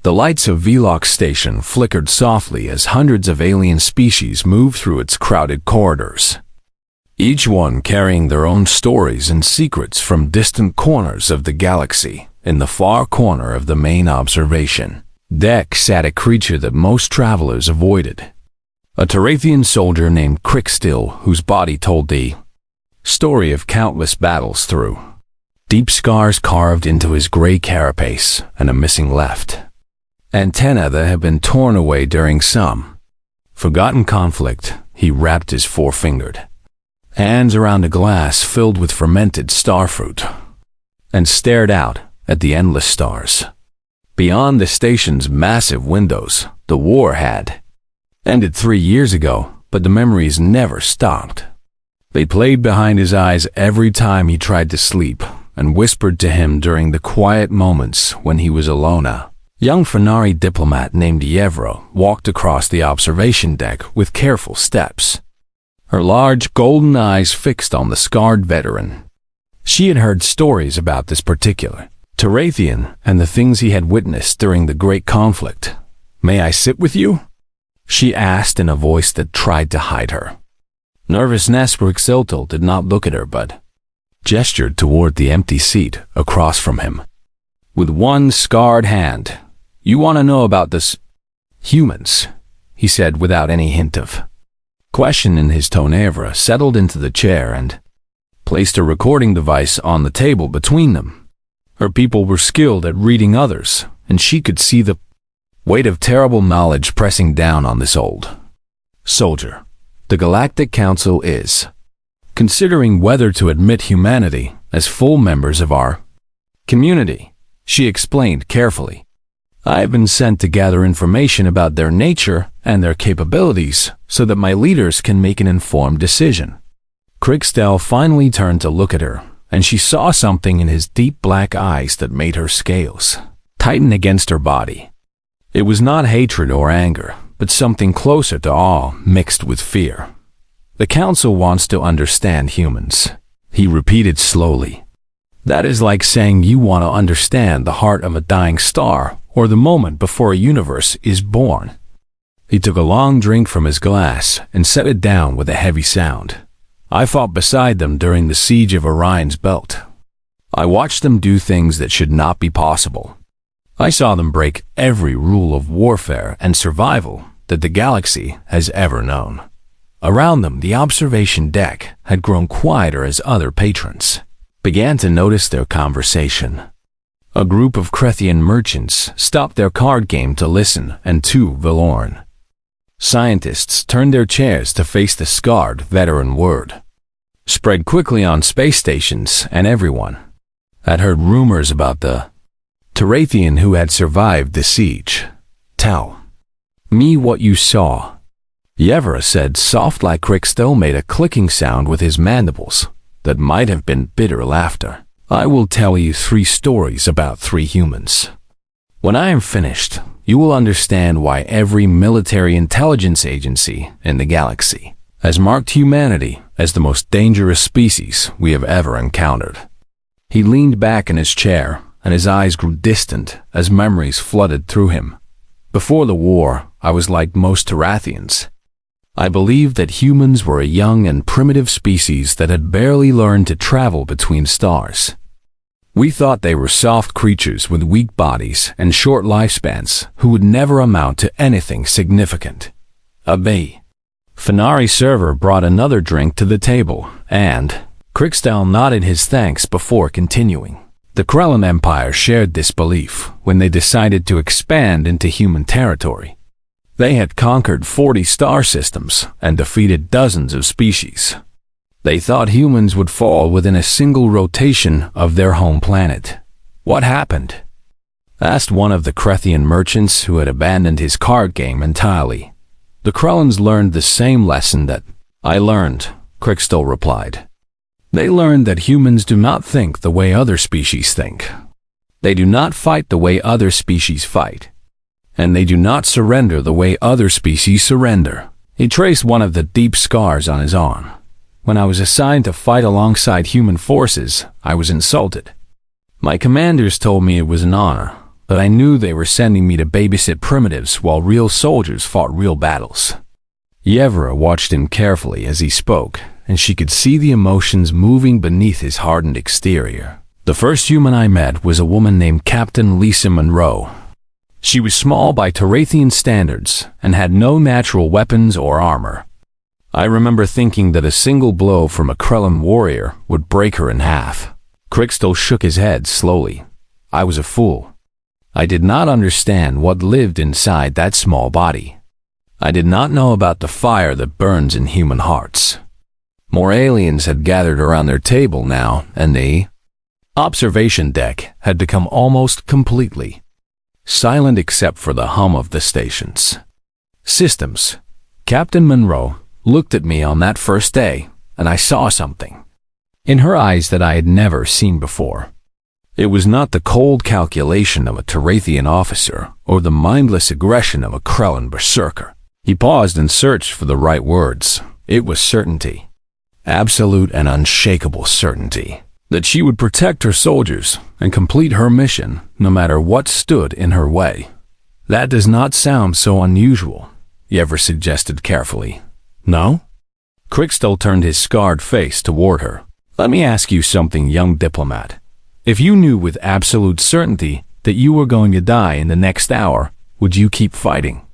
The lights of Vlok Station flickered softly as hundreds of alien species moved through its crowded corridors, each one carrying their own stories and secrets from distant corners of the galaxy. In the far corner of the main observation deck sat a creature that most travelers avoided. A Tarathian soldier named Crickstill, whose body told the story of countless battles through deep scars carved into his gray carapace and a missing left antenna that had been torn away during some forgotten conflict. He wrapped his four-fingered hands around a glass filled with fermented starfruit and stared out at the endless stars. Beyond the station's massive windows, the war had ended 3 years ago, but the memories never stopped. They played behind his eyes every time he tried to sleep and whispered to him during the quiet moments when he was alone. A young Fenari diplomat named Yevra walked across the observation deck with careful steps, her large golden eyes fixed on the scarred veteran. She had heard stories about this particular Tarathian and the things he had witnessed during the Great Conflict. "May I sit with you?" she asked in a voice that tried to hide her nervousness. Rixiltal did not look at her but gestured toward the empty seat across from him with one scarred hand. "You want to know about this humans?" he said without any hint of question in his tone. Yevra settled into the chair and placed a recording device on the table between them. Her people were skilled at reading others, and she could see the weight of terrible knowledge pressing down on this old soldier. "The Galactic Council is considering whether to admit humanity as full members of our community," she explained carefully. "I have been sent to gather information about their nature and their capabilities so that my leaders can make an informed decision." Crickstill finally turned to look at her, and she saw something in his deep black eyes that made her scales tighten against her body. It was not hatred or anger, but something closer to awe mixed with fear. "The Council wants to understand humans," he repeated slowly. "That is like saying you want to understand the heart of a dying star or the moment before a universe is born." He took a long drink from his glass and set it down with a heavy sound. "I fought beside them during the siege of Orion's belt. I watched them do things that should not be possible. I saw them break every rule of warfare and survival that the galaxy has ever known." Around them, the observation deck had grown quieter as other patrons began to notice their conversation. A group of Krethian merchants stopped their card game to listen, and two Valorn scientists turned their chairs to face the scarred veteran. Word spread quickly on space stations, and everyone had heard rumors about the Tarathian who had survived the siege. "Tell me what you saw," Yevra said, soft like Crickstill made a clicking sound with his mandibles that might have been bitter laughter. "I will tell you 3 stories about 3 humans. When I am finished, you will understand why every military intelligence agency in the galaxy has marked humanity as the most dangerous species we have ever encountered." He leaned back in his chair, and his eyes grew distant as memories flooded through him. "Before the war, I was like most Tarathians. I believed that humans were a young and primitive species that had barely learned to travel between stars. We thought they were soft creatures with weak bodies and short lifespans who would never amount to anything significant." A Fenari server brought another drink to the table, and Crickstill nodded his thanks before continuing. "The Krellin Empire shared this belief when they decided to expand into human territory. They had conquered 40 star systems and defeated dozens of species. They thought humans would fall within a single rotation of their home planet." "What happened?" asked one of the Krethian merchants who had abandoned his card game entirely. "The Krellins learned the same lesson that I learned," Crickstill replied. "They learned that humans do not think the way other species think. They do not fight the way other species fight. And they do not surrender the way other species surrender." He traced one of the deep scars on his arm. "When I was assigned to fight alongside human forces, I was insulted. My commanders told me it was an honor, but I knew they were sending me to babysit primitives while real soldiers fought real battles. Yevra watched him carefully as he spoke, and she could see the emotions moving beneath his hardened exterior. The first human I met was a woman named Captain Lisa Monroe. She was small by Tarathian standards and had no natural weapons or armor. I remember thinking that a single blow from a Krellin warrior would break her in half. Crystal shook his head slowly. I was a fool. I did not understand what lived inside that small body. I did not know about the fire that burns in human hearts. More aliens had gathered around their table now, and the observation deck had become almost completely silent except for the hum of the station's systems. Captain Monroe looked at me on that first day, and I saw something in her eyes that I had never seen before. It was not the cold calculation of a Tarathian officer or the mindless aggression of a Krellin berserker. He paused and searched for the right words. It was certainty. Absolute and unshakable certainty that she would protect her soldiers and complete her mission no matter what stood in her way. That does not sound so unusual, Yevra suggested carefully. No? Crystal turned his scarred face toward her. Let me ask you something, young diplomat. If you knew with absolute certainty that you were going to die in the next hour, would you keep fighting?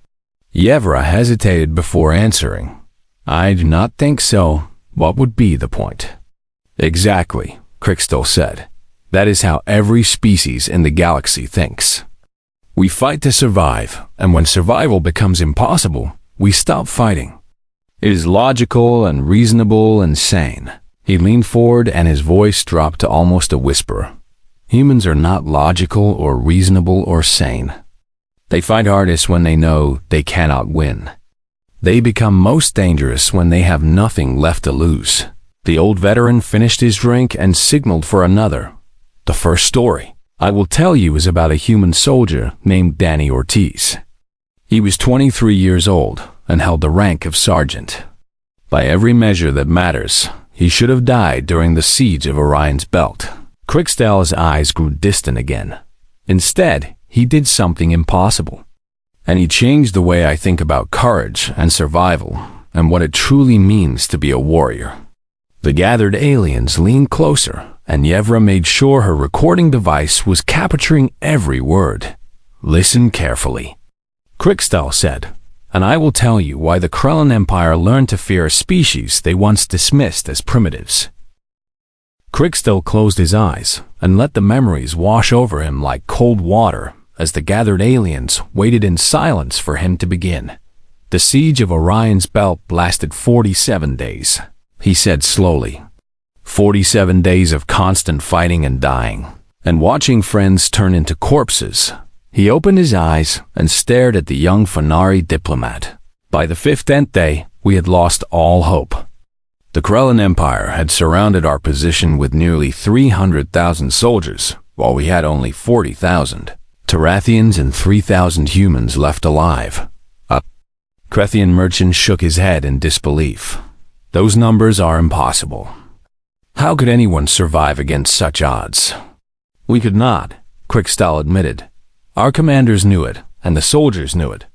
Yevra hesitated before answering. I do not think so. What would be the point? Exactly, Crystal said. That is how every species in the galaxy thinks. We fight to survive, and when survival becomes impossible, we stop fighting. It is logical and reasonable and sane. He leaned forward and his voice dropped to almost a whisper. Humans are not logical or reasonable or sane. They fight hardest when they know they cannot win. They become most dangerous when they have nothing left to lose. The old veteran finished his drink and signaled for another. The first story I will tell you is about a human soldier named Danny Ortiz. He was 23 years old and held the rank of sergeant. By every measure that matters, he should have died during the siege of Orion's belt. Crystal's eyes grew distant again. Instead, he did something impossible. And he changed the way I think about courage and survival and what it truly means to be a warrior. The gathered aliens leaned closer, and Yevra made sure her recording device was capturing every word. Listen carefully. Crystal said, and I will tell you why the Krellin Empire learned to fear a species they once dismissed as primitives. Crystal closed his eyes and let the memories wash over him like cold water as the gathered aliens waited in silence for him to begin. The siege of Orion's belt lasted 47 days, he said slowly. 47 days of constant fighting and dying, and watching friends turn into corpses. He opened his eyes and stared at the young Fenari diplomat. By the 15th day, we had lost all hope. The Krellin Empire had surrounded our position with nearly 300,000 soldiers, while we had only 40,000. Tarathians and 3,000 humans left alive. A Krethian merchant shook his head in disbelief. Those numbers are impossible. How could anyone survive against such odds? We could not, Crystal admitted. Our commanders knew it, and the soldiers knew it.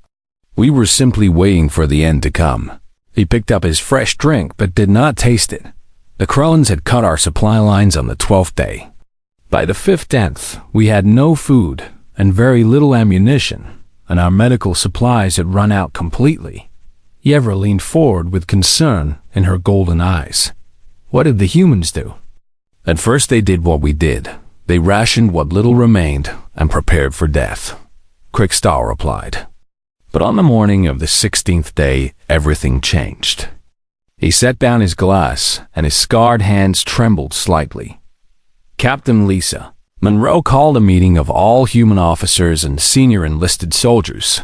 We were simply waiting for the end to come. He picked up his fresh drink but did not taste it. The Krellins had cut our supply lines on the 12th day. By the 15th, we had no food and very little ammunition, and our medical supplies had run out completely. Yevra leaned forward with concern in her golden eyes. What did the humans do? At first they did what we did. They rationed what little remained and prepared for death, Crystal replied. But on the morning of the 16th day, everything changed. He set down his glass, and his scarred hands trembled slightly. Captain Lisa Monroe called a meeting of all human officers and senior enlisted soldiers.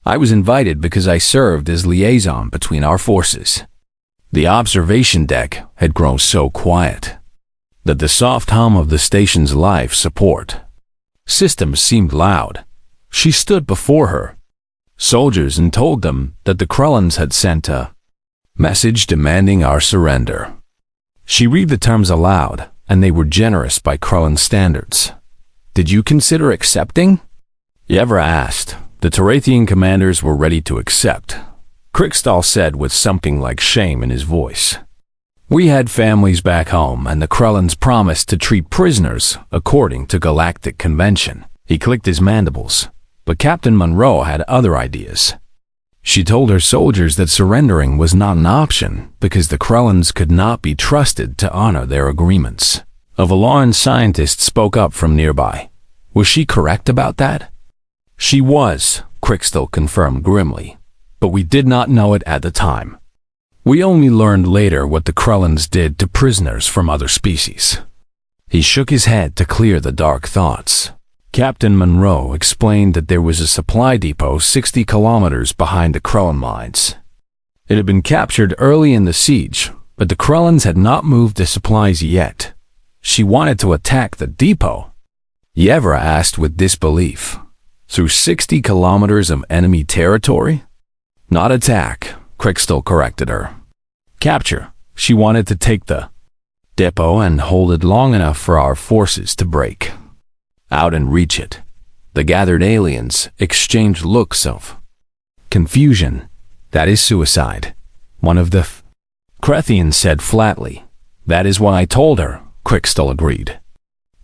I was invited because I served as liaison between our forces. The observation deck had grown so quiet that the soft hum of the station's life support systems seemed loud. She stood before her soldiers and told them that the Krellins had sent a message demanding our surrender. She read the terms aloud, and they were generous by Krellin standards. Did you consider accepting? Yevra asked. The Tarathian commanders were ready to accept. Krikstal said with something like shame in his voice. We had families back home, and the Krellans promised to treat prisoners according to Galactic convention. He clicked his mandibles, but Captain Monroe had other ideas. She told her soldiers that surrendering was not an option because the Krellans could not be trusted to honor their agreements. A Valoran scientist spoke up from nearby. Was she correct about that? She was, Krikstal confirmed grimly, but we did not know it at the time. We only learned later what the Krellans did to prisoners from other species. He shook his head to clear the dark thoughts. Captain Monroe explained that there was a supply depot 60 kilometers behind the Krellan lines. It had been captured early in the siege, but the Krellans had not moved the supplies yet. She wanted to attack the depot. Yevra asked with disbelief. Through 60 kilometers of enemy territory? Not attack, Krikstal corrected her. Capture. She wanted to take the depot and hold it long enough for our forces to break out and reach it. The gathered aliens exchanged looks of confusion. That is suicide. One of the Krethians said flatly. That is what I told her, Krikstal agreed.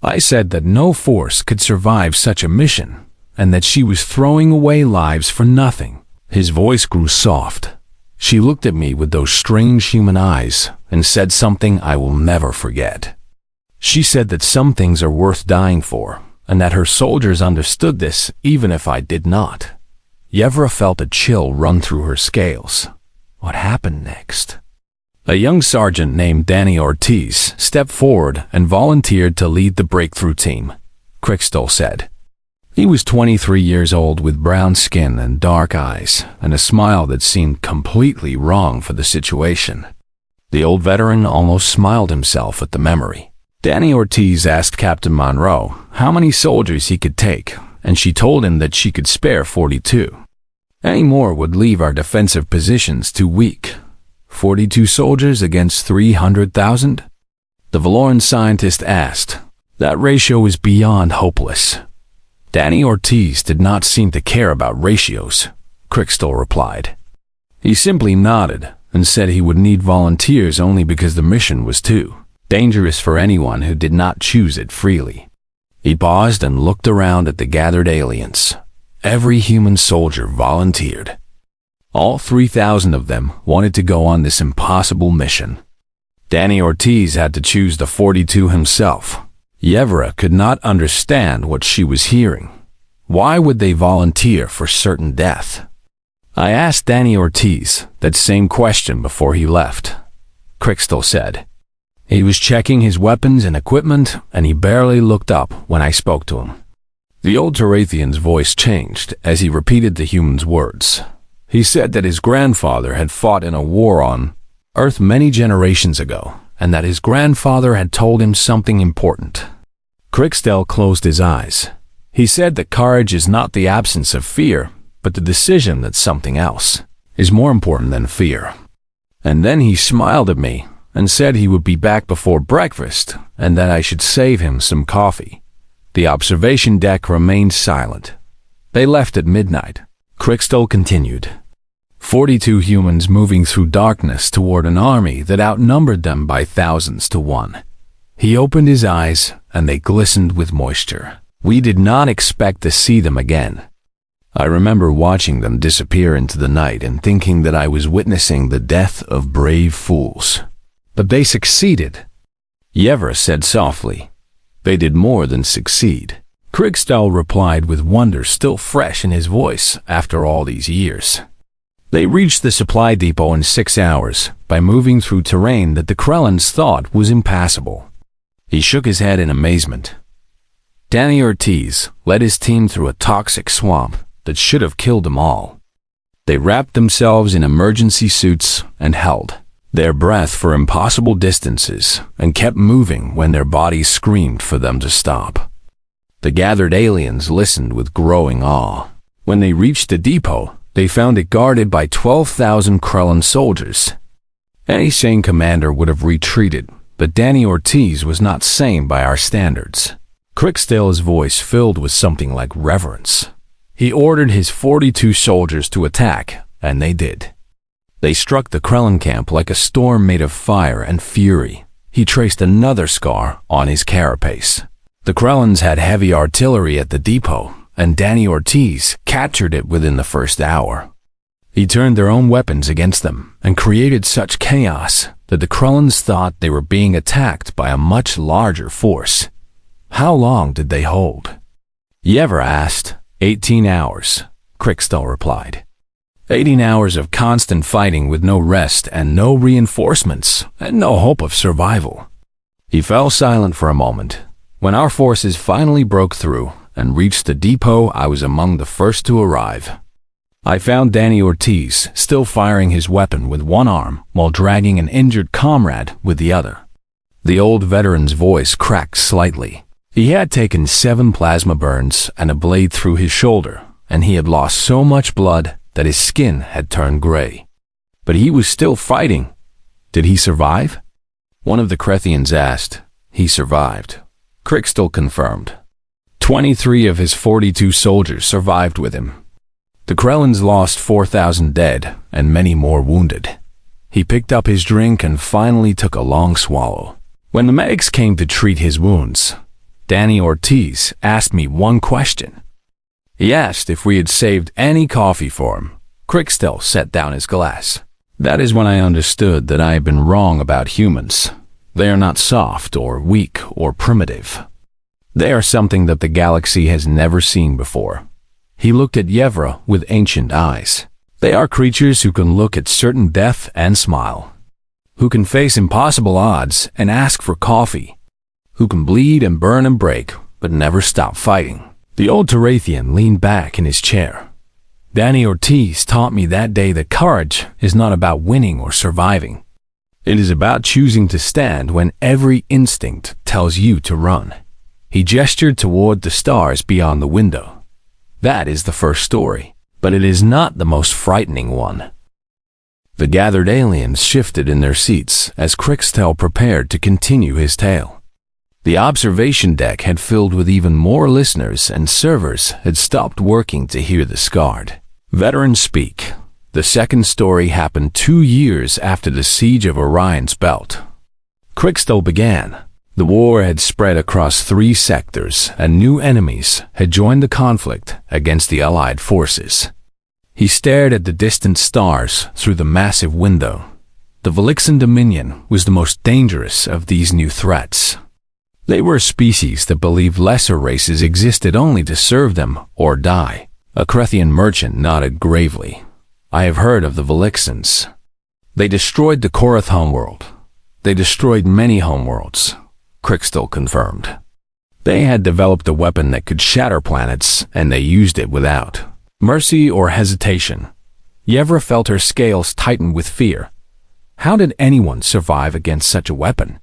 I said that no force could survive such a mission, and that she was throwing away lives for nothing. His voice grew soft. She looked at me with those strange human eyes and said something I will never forget. She said that some things are worth dying for, and that her soldiers understood this even if I did not. Yevra felt a chill run through her scales. What happened next? A young sergeant named Danny Ortiz stepped forward and volunteered to lead the breakthrough team, Krikstal said. He was 23 years old with brown skin and dark eyes, and a smile that seemed completely wrong for the situation. The old veteran almost smiled himself at the memory. Danny Ortiz asked Captain Monroe how many soldiers he could take, and she told him that she could spare 42. Any more would leave our defensive positions too weak. 42 soldiers against 300,000? The Valoran scientist asked. That ratio is beyond hopeless. Danny Ortiz did not seem to care about ratios, Krikstal replied. He simply nodded and said he would need volunteers only because the mission was too dangerous for anyone who did not choose it freely. He paused and looked around at the gathered aliens. Every human soldier volunteered. All 3,000 of them wanted to go on this impossible mission. Danny Ortiz had to choose the 42 himself. Yevra could not understand what she was hearing. Why would they volunteer for certain death? I asked Danny Ortiz that same question before he left, Krikstal said. He was checking his weapons and equipment, and he barely looked up when I spoke to him. The old Tarathian's voice changed as he repeated the human's words. He said that his grandfather had fought in a war on Earth many generations ago, and that his grandfather had told him something important. Krikstal closed his eyes. He said that courage is not the absence of fear, but the decision that something else is more important than fear. And then he smiled at me and said he would be back before breakfast and that I should save him some coffee. The observation deck remained silent. They left at midnight. Krikstal continued. 42 humans moving through darkness toward an army that outnumbered them by thousands to one. He opened his eyes, and they glistened with moisture. We did not expect to see them again. I remember watching them disappear into the night and thinking that I was witnessing the death of brave fools. But they succeeded. Yevra said softly. They did more than succeed. Krikstal replied with wonder still fresh in his voice after all these years. They reached the supply depot in 6 hours by moving through terrain that the Krellans thought was impassable. He shook his head in amazement. Danny Ortiz led his team through a toxic swamp that should have killed them all. They wrapped themselves in emergency suits and held their breath for impossible distances and kept moving when their bodies screamed for them to stop. The gathered aliens listened with growing awe. When they reached the depot, they found it guarded by 12,000 Krellan soldiers. Any sane commander would have retreated, but Danny Ortiz was not sane by our standards. Krikstal's voice filled with something like reverence. He ordered his 42 soldiers to attack, and they did. They struck the Krellin camp like a storm made of fire and fury. He traced another scar on his carapace. The Krellins had heavy artillery at the depot, and Danny Ortiz captured it within the first hour. He turned their own weapons against them and created such chaos that the Krellins thought they were being attacked by a much larger force. How long did they hold? Yevra asked. 18 hours, Krikstal replied. 18 hours of constant fighting with no rest and no reinforcements and no hope of survival. He fell silent for a moment. When our forces finally broke through and reached the depot, I was among the first to arrive. I found Danny Ortiz still firing his weapon with one arm while dragging an injured comrade with the other. The old veteran's voice cracked slightly. He had taken 7 plasma burns and a blade through his shoulder, and he had lost so much blood that his skin had turned gray. But he was still fighting. Did he survive? One of the Krethians asked. He survived. Krikstal confirmed. 23 of his 42 soldiers survived with him. The Krellins lost 4,000 dead and many more wounded. He picked up his drink and finally took a long swallow. When the medics came to treat his wounds, Danny Ortiz asked me one question. He asked if we had saved any coffee for him. Krikstal set down his glass. That is when I understood that I had been wrong about humans. They are not soft or weak or primitive. They are something that the galaxy has never seen before. He looked at Yevra with ancient eyes. They are creatures who can look at certain death and smile, who can face impossible odds and ask for coffee, who can bleed and burn and break, but never stop fighting. The old Tarathian leaned back in his chair. Danny Ortiz taught me that day that courage is not about winning or surviving. It is about choosing to stand when every instinct tells you to run. He gestured toward the stars beyond the window. That is the first story, but it is not the most frightening one. The gathered aliens shifted in their seats as Krikstal prepared to continue his tale. The observation deck had filled with even more listeners, and servers had stopped working to hear the scarred veterans speak. The second story happened 2 years after the siege of Orion's belt. Krikstal began. The war had spread across 3 sectors, and new enemies had joined the conflict against the Allied forces. He stared at the distant stars through the massive window. The Velixan Dominion was the most dangerous of these new threats. They were a species that believed lesser races existed only to serve them or die. A Krethian merchant nodded gravely. I have heard of the Velixans. They destroyed the Korath homeworld. They destroyed many homeworlds, Krikstal confirmed. They had developed a weapon that could shatter planets, and they used it without mercy or hesitation. Yevra felt her scales tighten with fear. How did anyone survive against such a weapon?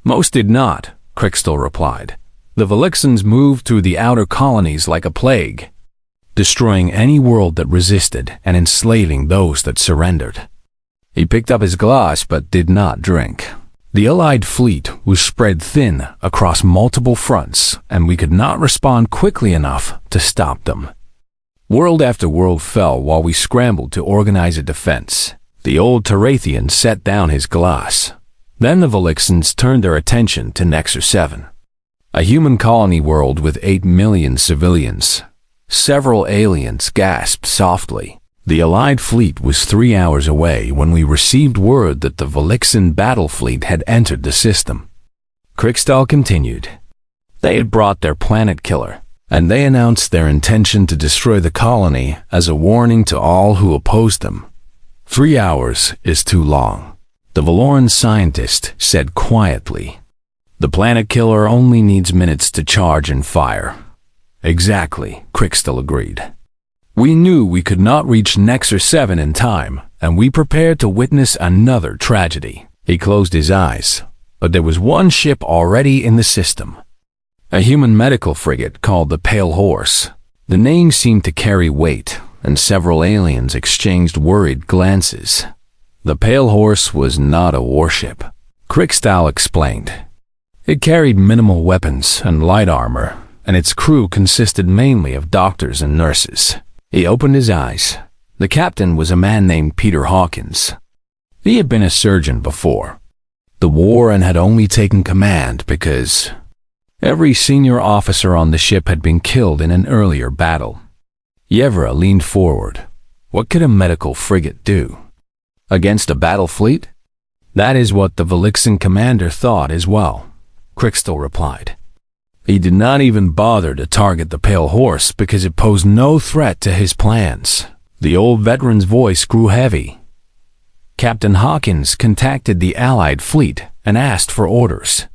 Most did not, Krikstal replied. The Velixans moved through the outer colonies like a plague, destroying any world that resisted and enslaving those that surrendered. He picked up his glass but did not drink. The Allied fleet was spread thin across multiple fronts, and we could not respond quickly enough to stop them. World after world fell while we scrambled to organize a defense. The old Tarathian set down his glass. Then the Velixans turned their attention to Nexus 7, a human colony world with 8 million civilians. Several aliens gasped softly. The Allied fleet was 3 hours away when we received word that the Velixan battle fleet had entered the system. Krikstal continued. They had brought their planet killer, and they announced their intention to destroy the colony as a warning to all who opposed them. 3 hours is too long, the Valoran scientist said quietly. The planet killer only needs minutes to charge and fire. Exactly, Krikstal agreed. We knew we could not reach Nexus 7 in time, and we prepared to witness another tragedy. He closed his eyes, but there was one ship already in the system. A human medical frigate called the Pale Horse. The name seemed to carry weight, and several aliens exchanged worried glances. The Pale Horse was not a warship, Krikstal explained. It carried minimal weapons and light armor, and its crew consisted mainly of doctors and nurses. He opened his eyes. The captain was a man named Peter Hawkins. He had been a surgeon before the war and had only taken command because every senior officer on the ship had been killed in an earlier battle. Yevra leaned forward. What could a medical frigate do against a battle fleet? That is what the Velixen commander thought as well, Crystal replied. He did not even bother to target the Pale Horse because it posed no threat to his plans. The old veteran's voice grew heavy. Captain Hawkins contacted the Allied fleet and asked for orders.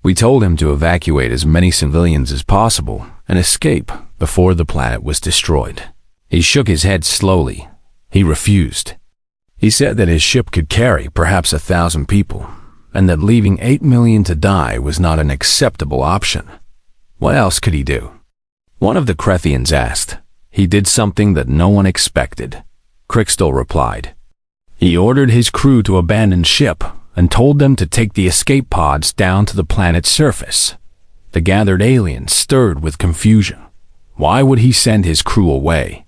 We told him to evacuate as many civilians as possible and escape before the planet was destroyed. He shook his head slowly. He refused. He said that his ship could carry perhaps 1,000 people, and that leaving 8 million to die was not an acceptable option. What else could he do? One of the Crethians asked. He did something that no one expected, Crystal replied. He ordered his crew to abandon ship and told them to take the escape pods down to the planet's surface. The gathered aliens stirred with confusion. Why would he send his crew away?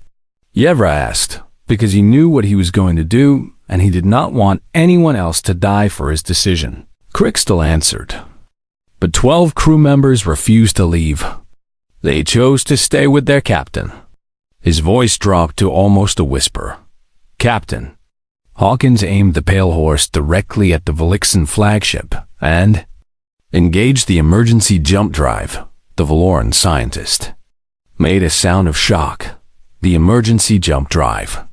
Yevra asked, because he knew what he was going to do, and he did not want anyone else to die for his decision. Crystal answered. But 12 crew members refused to leave. They chose to stay with their captain. His voice dropped to almost a whisper. Captain. Hawkins aimed the Pale Horse directly at the Velixen flagship and engaged the emergency jump drive. The Valoran scientist made a sound of shock. The emergency jump drive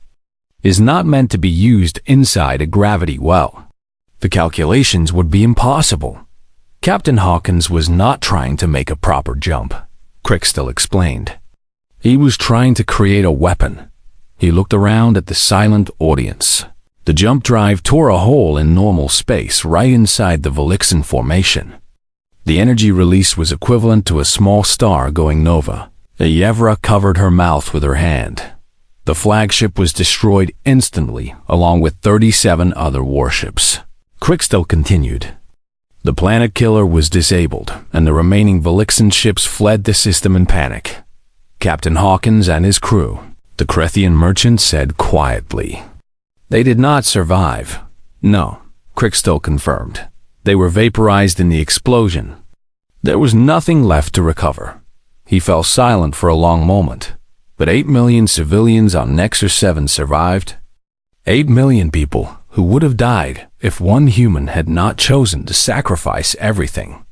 is not meant to be used inside a gravity well. The calculations would be impossible. Captain Hawkins was not trying to make a proper jump, Crystal explained. He was trying to create a weapon. He looked around at the silent audience. The jump drive tore a hole in normal space right inside the Velixen formation. The energy release was equivalent to a small star going nova. Yevra covered her mouth with her hand. The flagship was destroyed instantly, along with 37 other warships. Crystal continued. The planet killer was disabled, and the remaining Velixen ships fled the system in panic. Captain Hawkins and his crew, the Crethian merchant said quietly. They did not survive. No, Crystal confirmed. They were vaporized in the explosion. There was nothing left to recover. He fell silent for a long moment. But 8 million civilians on Nexus 7 survived. 8 million people who would have died if one human had not chosen to sacrifice everything.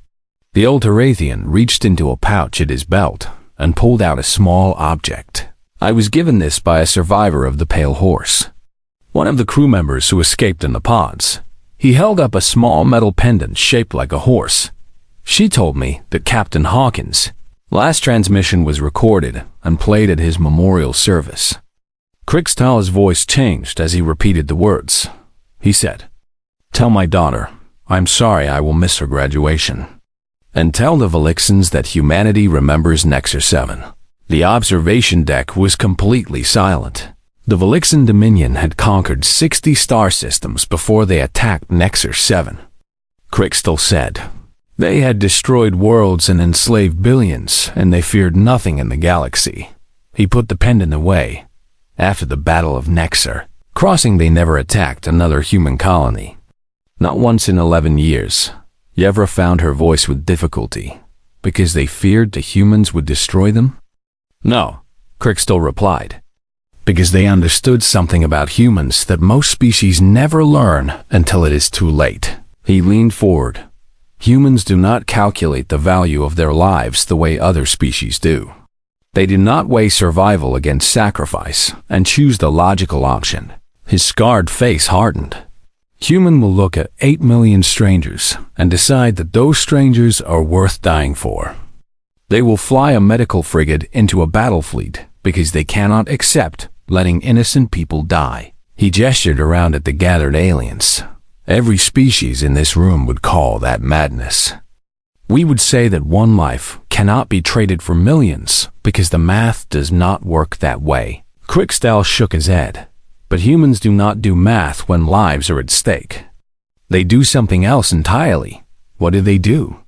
The old Herathian reached into a pouch at his belt and pulled out a small object. I was given this by a survivor of the Pale Horse, one of the crew members who escaped in the pods. He held up a small metal pendant shaped like a horse. She told me that Captain Hawkins' last transmission was recorded and played at his memorial service. Crystal's voice changed as he repeated the words. He said, "Tell my daughter, I'm sorry I will miss her graduation. And tell the Velixens that humanity remembers Nexus 7. The observation deck was completely silent. The Velixen Dominion had conquered 60 star systems before they attacked Nexus 7. Crystal said, they had destroyed worlds and enslaved billions, and they feared nothing in the galaxy. He put the pendant away. After the Battle of Nexar crossing, they never attacked another human colony. Not once in 11 years. Yevra found her voice with difficulty. Because they feared the humans would destroy them? No, Crystal replied. Because they understood something about humans that most species never learn until it is too late. He leaned forward. Humans do not calculate the value of their lives the way other species do. They do not weigh survival against sacrifice and choose the logical option. His scarred face hardened. Human will look at 8 million strangers and decide that those strangers are worth dying for. They will fly a medical frigate into a battle fleet because they cannot accept letting innocent people die. He gestured around at the gathered aliens. Every species in this room would call that madness. We would say that one life cannot be traded for millions because the math does not work that way. Crystal shook his head. But humans do not do math when lives are at stake. They do something else entirely. What do they do?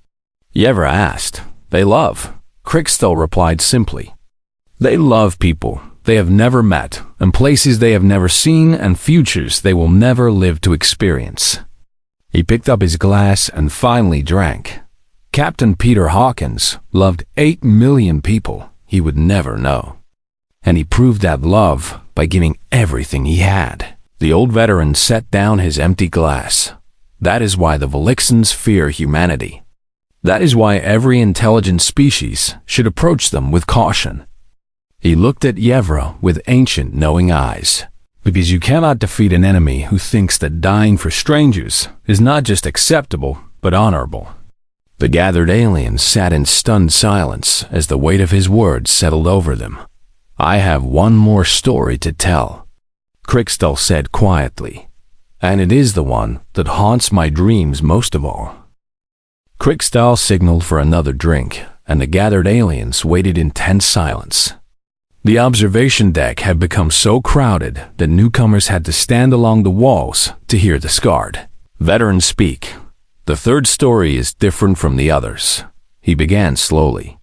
Yevra asked. They love, Crickstall replied simply. They love people they have never met, and places they have never seen, and futures they will never live to experience. He picked up his glass and finally drank. Captain Peter Hawkins loved 8 million people he would never know. And he proved that love by giving everything he had. The old veteran set down his empty glass. That is why the Velixians fear humanity. That is why every intelligent species should approach them with caution. He looked at Yevra with ancient knowing eyes. Because you cannot defeat an enemy who thinks that dying for strangers is not just acceptable, but honorable. The gathered aliens sat in stunned silence as the weight of his words settled over them. I have one more story to tell, Crickstall said quietly, and it is the one that haunts my dreams most of all. Crickstall signaled for another drink, and the gathered aliens waited in tense silence. The observation deck had become so crowded that newcomers had to stand along the walls to hear the scarred veteran speak. The third story is different from the others, he began slowly.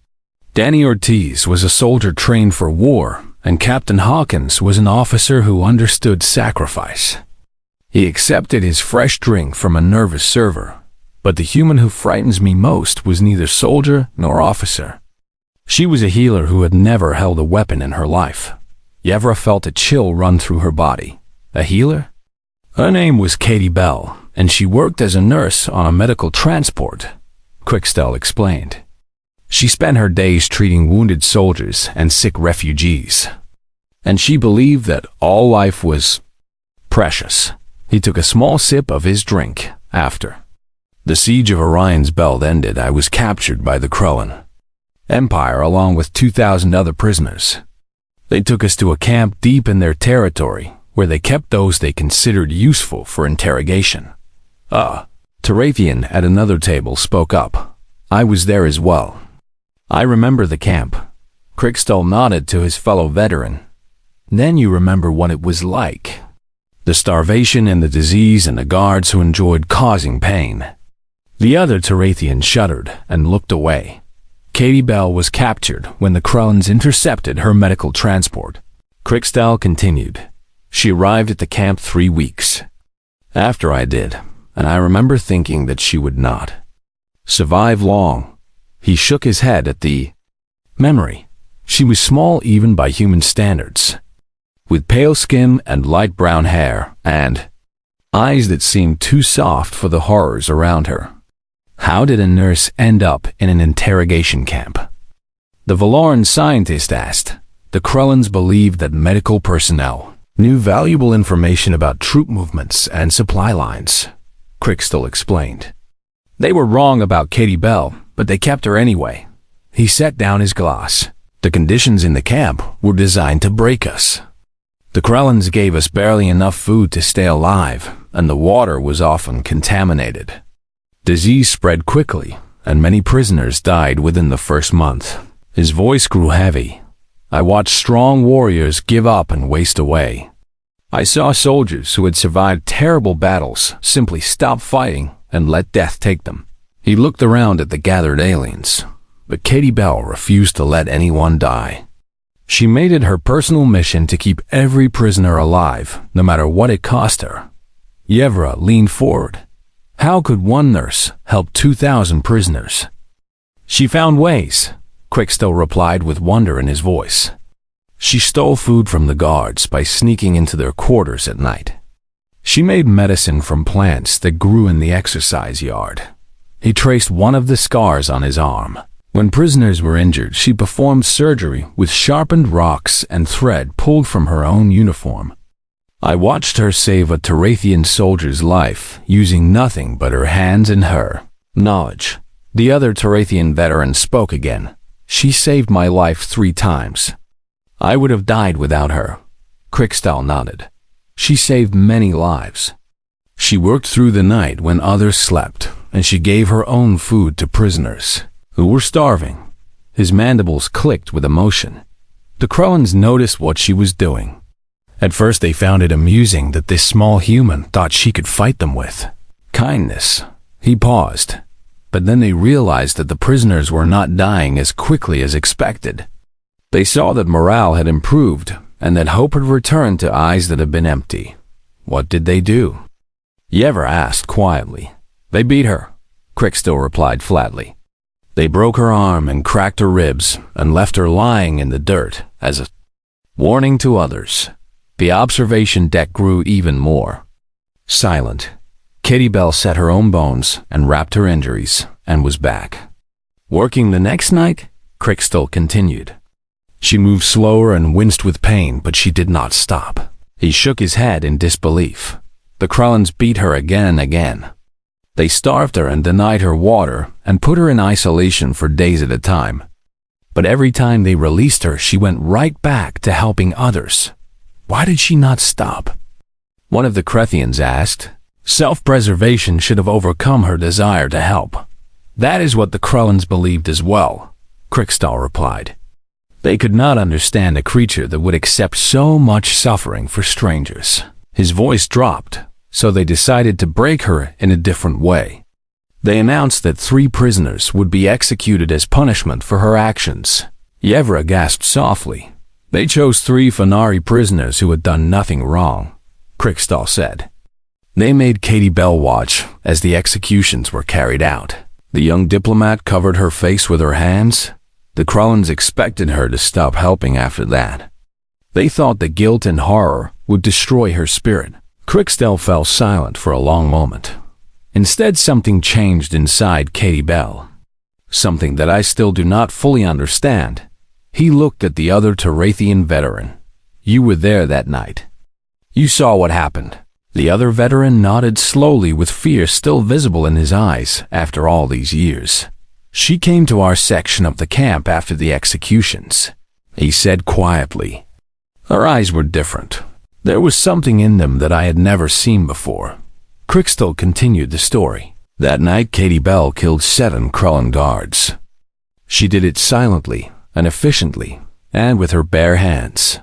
Danny Ortiz was a soldier trained for war, and Captain Hawkins was an officer who understood sacrifice. He accepted his fresh drink from a nervous server, but the human who frightens me most was neither soldier nor officer. She was a healer who had never held a weapon in her life. Yevra felt a chill run through her body. A healer? Her name was Katie Bell, and she worked as a nurse on a medical transport, Crickstall explained. She spent her days treating wounded soldiers and sick refugees. And she believed that all life was precious. He took a small sip of his drink after. The siege of Orion's Belt ended. I was captured by the Krullan Empire along with 2,000 other prisoners. They took us to a camp deep in their territory where they kept those they considered useful for interrogation. Tarathian at another table spoke up. I was there as well. I remember the camp. Crickstall nodded to his fellow veteran. Then you remember what it was like. The starvation and the disease and the guards who enjoyed causing pain. The other Tarathian shuddered and looked away. Katie Bell was captured when the Krullans intercepted her medical transport. Crickstall continued. She arrived at the camp 3 weeks after I did, and I remember thinking that she would not survive long. He shook his head at the memory. She was small even by human standards, with pale skin and light brown hair, and eyes that seemed too soft for the horrors around her. How did a nurse end up in an interrogation camp? The Valoran scientist asked. The Krullans believed that medical personnel knew valuable information about troop movements and supply lines, Crickstall explained. They were wrong about Katie Bell, but they kept her anyway. He set down his glass. The conditions in the camp were designed to break us. The Krullans gave us barely enough food to stay alive, and the water was often contaminated. Disease spread quickly, and many prisoners died within the first month. His voice grew heavy. I watched strong warriors give up and waste away. I saw soldiers who had survived terrible battles simply stop fighting and let death take them. He looked around at the gathered aliens, but Katie Bell refused to let anyone die. She made it her personal mission to keep every prisoner alive, no matter what it cost her. Yevra leaned forward. How could one nurse help 2,000 prisoners? She found ways, Crickstall replied with wonder in his voice. She stole food from the guards by sneaking into their quarters at night. She made medicine from plants that grew in the exercise yard. He traced one of the scars on his arm. When prisoners were injured, she performed surgery with sharpened rocks and thread pulled from her own uniform. I watched her save a Tarathian soldier's life using nothing but her hands and her knowledge. The other Tarathian veteran spoke again. She saved my life 3 times. I would have died without her. Crickstall nodded. She saved many lives. She worked through the night when others slept, and she gave her own food to prisoners who were starving. His mandibles clicked with emotion. The Krullans noticed what she was doing. At first they found it amusing that this small human thought she could fight them with kindness. He paused. But then they realized that the prisoners were not dying as quickly as expected. They saw that morale had improved and that hope had returned to eyes that had been empty. What did they do? Yevra asked quietly. They beat her, Crickstill replied flatly. They broke her arm and cracked her ribs and left her lying in the dirt as a warning to others. The observation deck grew even more. Silent, Katie Bell set her own bones and wrapped her injuries and was back. Working the next night, Crickstill continued. She moved slower and winced with pain, but she did not stop. He shook his head in disbelief. The Krullans beat her again and again. They starved her and denied her water and put her in isolation for days at a time. But every time they released her, she went right back to helping others. Why did she not stop? One of the Krethians asked. Self-preservation should have overcome her desire to help. That is what the Krullans believed as well, Crickstill replied. They could not understand a creature that would accept so much suffering for strangers. His voice dropped, so they decided to break her in a different way. They announced that 3 prisoners would be executed as punishment for her actions. Yevra gasped softly. They chose 3 Fenari prisoners who had done nothing wrong, Crickstill said. They made Katie Bell watch as the executions were carried out. The young diplomat covered her face with her hands. The Krullans expected her to stop helping after that. They thought the guilt and horror would destroy her spirit. Crickstill fell silent for a long moment. Instead, something changed inside Katie Bell. Something that I still do not fully understand. He looked at the other Tarathian veteran. You were there that night. You saw what happened. The other veteran nodded slowly with fear still visible in his eyes after all these years. She came to our section of the camp after the executions. He said quietly. Her eyes were different. There was something in them that I had never seen before. Crickstill continued the story. That night, Katie Bell killed 7 Krullan guards. She did it silently and efficiently, and with her bare hands.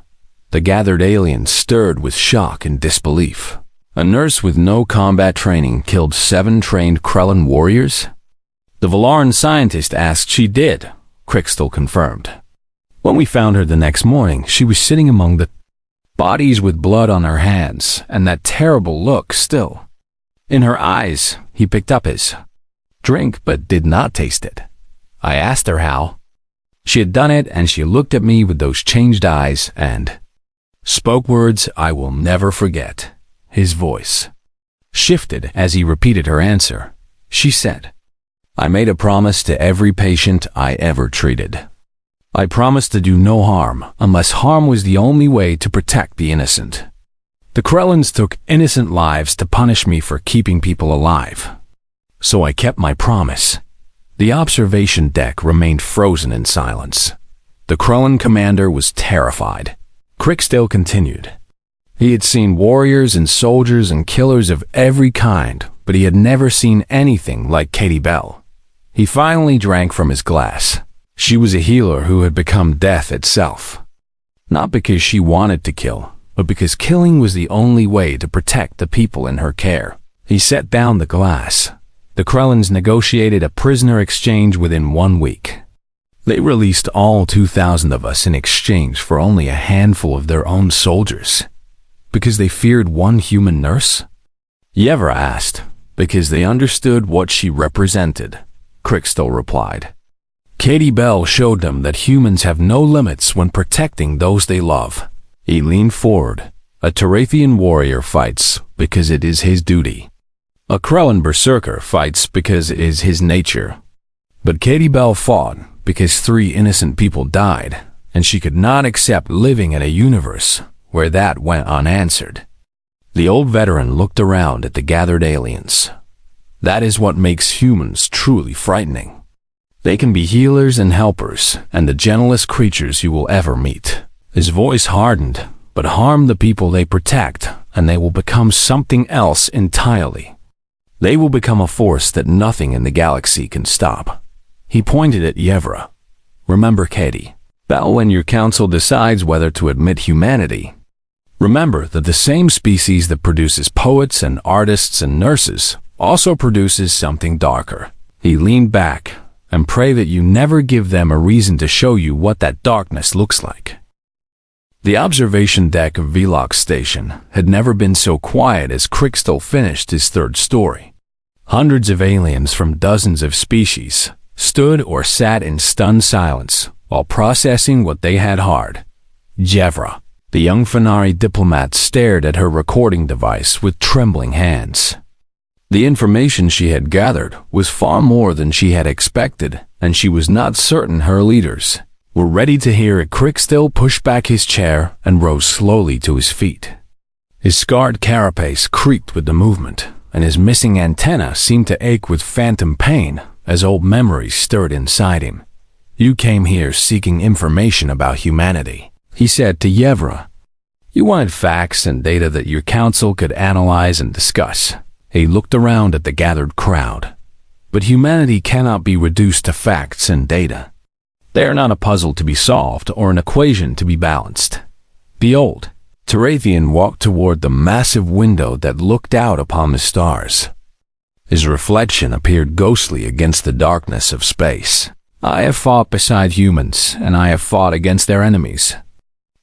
The gathered aliens stirred with shock and disbelief. A nurse with no combat training killed 7 trained Krullan warriors? The Valaran scientist asked. She did, Crickstill confirmed. When we found her the next morning, she was sitting among the bodies with blood on her hands and that terrible look still. In her eyes, he picked up his drink but did not taste it. I asked her how. She had done it, and she looked at me with those changed eyes and spoke words I will never forget. His voice shifted as he repeated her answer. She said, I made a promise to every patient I ever treated. I promised to do no harm unless harm was the only way to protect the innocent. The Krullans took innocent lives to punish me for keeping people alive. So I kept my promise. The observation deck remained frozen in silence. The Krullan commander was terrified. Crickstill continued. He had seen warriors and soldiers and killers of every kind, but he had never seen anything like Katie Bell. He finally drank from his glass. She was a healer who had become death itself. Not because she wanted to kill, but because killing was the only way to protect the people in her care. He set down the glass. The Krullans negotiated a prisoner exchange within 1 week. They released all 2,000 of us in exchange for only a handful of their own soldiers. Because they feared one human nurse? Yevra asked. Because they understood what she represented, Crickstill replied. Katie Bell showed them that humans have no limits when protecting those they love. He leaned forward. A Tarathian warrior fights because it is his duty. A Krullan berserker fights because it is his nature. But Katie Bell fought because 3 innocent people died, and she could not accept living in a universe where that went unanswered. The old veteran looked around at the gathered aliens. That is what makes humans truly frightening. They can be healers and helpers, and the gentlest creatures you will ever meet. His voice hardened, but harm the people they protect, and they will become something else entirely. They will become a force that nothing in the galaxy can stop. He pointed at Yevra. Remember, Katie Bell, when your council decides whether to admit humanity, remember that the same species that produces poets and artists and nurses also produces something darker. He leaned back, and pray that you never give them a reason to show you what that darkness looks like. The observation deck of Vlog Station had never been so quiet as Crickstall finished his third story. Hundreds of aliens from dozens of species stood or sat in stunned silence while processing what they had heard. Jevra, the young Fenari diplomat, stared at her recording device with trembling hands. The information she had gathered was far more than she had expected, and she was not certain her leaders were ready to hear it. Crickstall pushed back his chair and rose slowly to his feet. His scarred carapace creaked with the movement, and his missing antenna seemed to ache with phantom pain as old memories stirred inside him. "You came here seeking information about humanity," he said to Yevra. "You wanted facts and data that your council could analyze and discuss." He looked around at the gathered crowd. "But humanity cannot be reduced to facts and data. They are not a puzzle to be solved or an equation to be balanced. Behold." Tarathian walked toward the massive window that looked out upon the stars. His reflection appeared ghostly against the darkness of space. "I have fought beside humans, and I have fought against their enemies.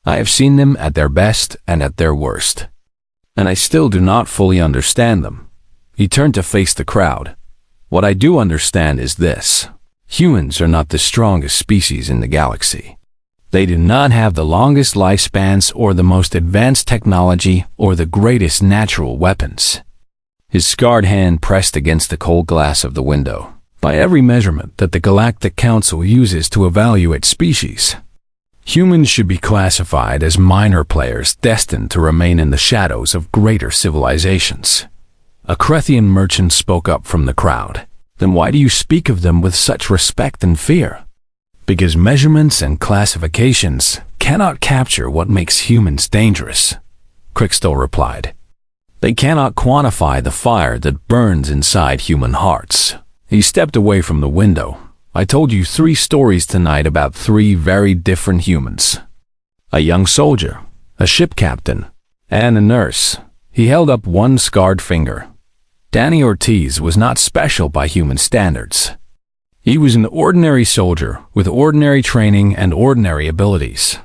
I have seen them at their best and at their worst. And I still do not fully understand them." He turned to face the crowd. "What I do understand is this. Humans are not the strongest species in the galaxy. They do not have the longest lifespans or the most advanced technology or the greatest natural weapons." His scarred hand pressed against the cold glass of the window. "By every measurement that the Galactic Council uses to evaluate species, humans should be classified as minor players destined to remain in the shadows of greater civilizations." A Crethian merchant spoke up from the crowd. "Then why do you speak of them with such respect and fear?" "Because measurements and classifications cannot capture what makes humans dangerous," Crickstall replied. "They cannot quantify the fire that burns inside human hearts." He stepped away from the window. "I told you 3 stories tonight about 3 very different humans. A young soldier, a ship captain, and a nurse." He held up one scarred finger. Danny Ortiz was not special by human standards. He was an ordinary soldier with ordinary training and ordinary abilities.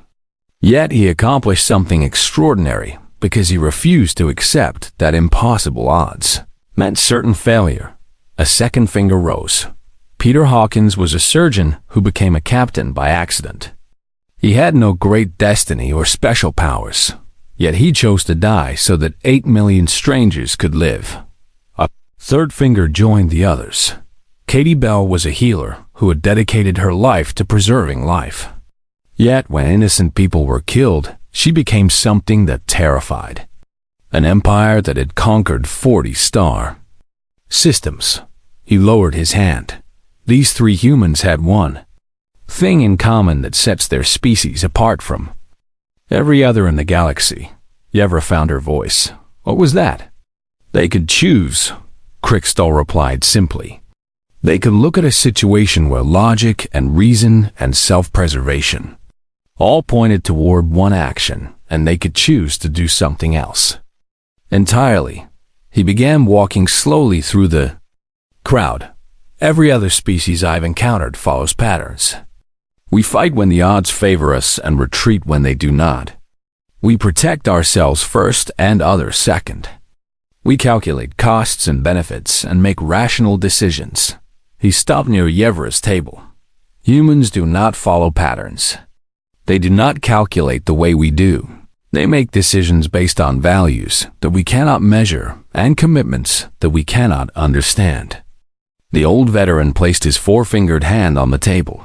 Yet he accomplished something extraordinary because he refused to accept that impossible odds meant certain failure. A second finger rose. Peter Hawkins was a surgeon who became a captain by accident. He had no great destiny or special powers, yet he chose to die so that 8 million strangers could live. A third finger joined the others. Katie Bell was a healer who had dedicated her life to preserving life. Yet when innocent people were killed, she became something that terrified. An empire that had conquered 40 star systems. He lowered his hand. These 3 humans had one thing in common that sets their species apart from every other in the galaxy. Yevra found her voice. "What was that?" "They could choose," Crickstall replied simply. "They could look at a situation where logic and reason and self-preservation all pointed toward one action, and they could choose to do something else entirely." He began walking slowly through the crowd. "Every other species I've encountered follows patterns. We fight when the odds favor us and retreat when they do not. We protect ourselves first and others second. We calculate costs and benefits and make rational decisions." He stopped near Yevra's table. "Humans do not follow patterns. They do not calculate the way we do. They make decisions based on values that we cannot measure and commitments that we cannot understand." The old veteran placed his 4-fingered hand on the table.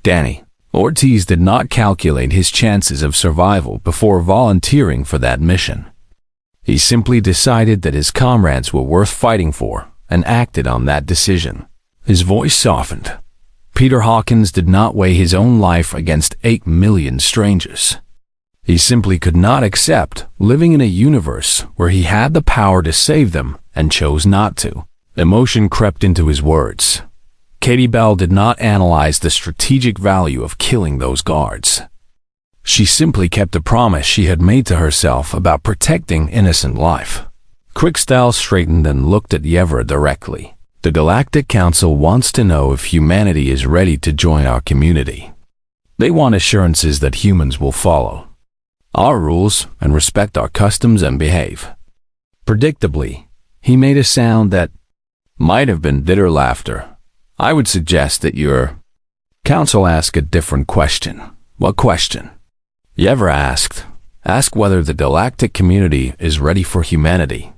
Danny Ortiz did not calculate his chances of survival before volunteering for that mission. He simply decided that his comrades were worth fighting for and acted on that decision. His voice softened. Peter Hawkins did not weigh his own life against 8 million strangers. He simply could not accept living in a universe where he had the power to save them and chose not to. Emotion crept into his words. Katie Bell did not analyze the strategic value of killing those guards. She simply kept the promise she had made to herself about protecting innocent life. Crickstall straightened and looked at Yevra directly. The Galactic Council wants to know if humanity is ready to join our community. They want assurances that humans will follow our rules and respect our customs and behave. Predictably, he made a sound that might have been bitter laughter. I would suggest that your council ask a different question. What question? You ever asked? Ask whether the galactic community is ready for humanity.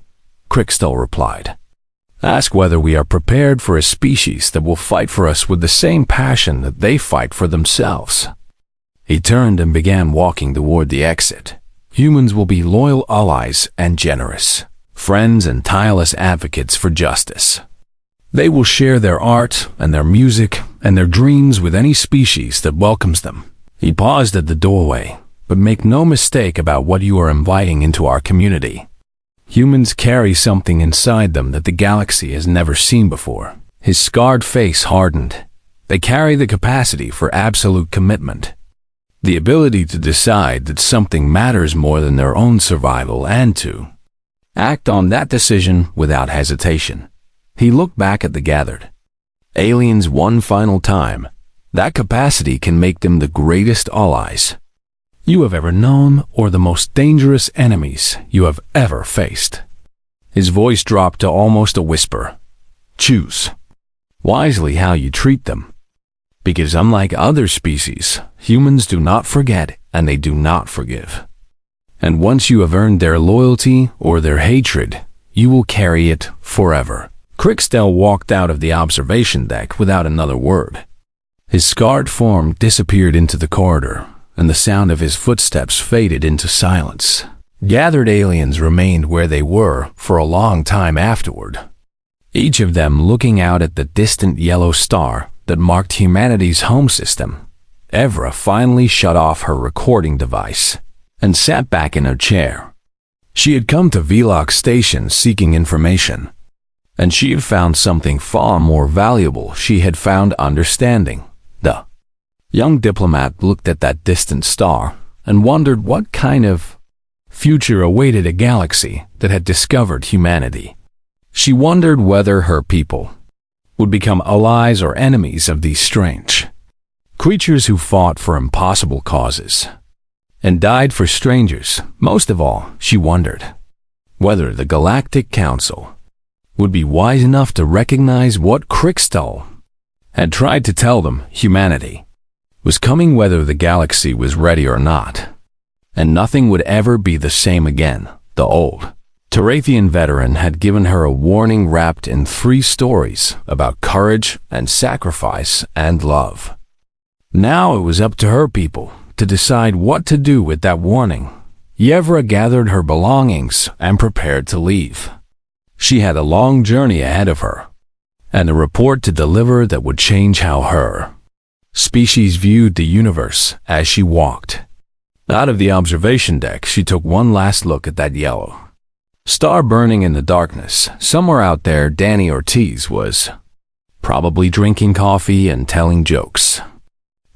Crickstall replied. Ask whether we are prepared for a species that will fight for us with the same passion that they fight for themselves. He turned and began walking toward the exit. Humans will be loyal allies and generous friends and tireless advocates for justice. They will share their art and their music and their dreams with any species that welcomes them. He paused at the doorway, but make no mistake about what you are inviting into our community. Humans carry something inside them that the galaxy has never seen before. His scarred face hardened. They carry the capacity for absolute commitment. The ability to decide that something matters more than their own survival and to act on that decision without hesitation. He looked back at the gathered aliens one final time. That capacity can make them the greatest allies you have ever known or the most dangerous enemies you have ever faced. His voice dropped to almost a whisper. Choose wisely how you treat them. Because unlike other species, humans do not forget and they do not forgive. And once you have earned their loyalty or their hatred, you will carry it forever. Crickstall walked out of the observation deck without another word. His scarred form disappeared into the corridor, and the sound of his footsteps faded into silence. Gathered aliens remained where they were for a long time afterward, each of them looking out at the distant yellow star that marked humanity's home system. Evra finally shut off her recording device and sat back in her chair. She had come to Vlog Station seeking information, and she had found something far more valuable. She had found understanding. The young diplomat looked at that distant star and wondered what kind of future awaited a galaxy that had discovered humanity. She wondered whether her people would become allies or enemies of these strange creatures who fought for impossible causes and died for strangers. Most of all, she wondered whether the Galactic Council would be wise enough to recognize what Crickstall had tried to tell them. Humanity was coming whether the galaxy was ready or not, and nothing would ever be the same again. The old Tarathian veteran had given her a warning wrapped in 3 stories about courage and sacrifice and love. Now it was up to her people to decide what to do with that warning. Yevra gathered her belongings and prepared to leave. She had a long journey ahead of her, and a report to deliver that would change how her species viewed the universe. As she walked out of the observation deck, she took one last look at that yellow star burning in the darkness. Somewhere out there, Danny Ortiz was probably drinking coffee and telling jokes.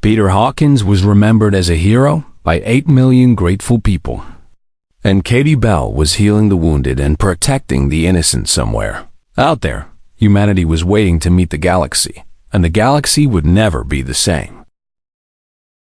Peter Hawkins was remembered as a hero by 8 million grateful people. And Katie Bell was healing the wounded and protecting the innocent somewhere. Out there, humanity was waiting to meet the galaxy, and the galaxy would never be the same.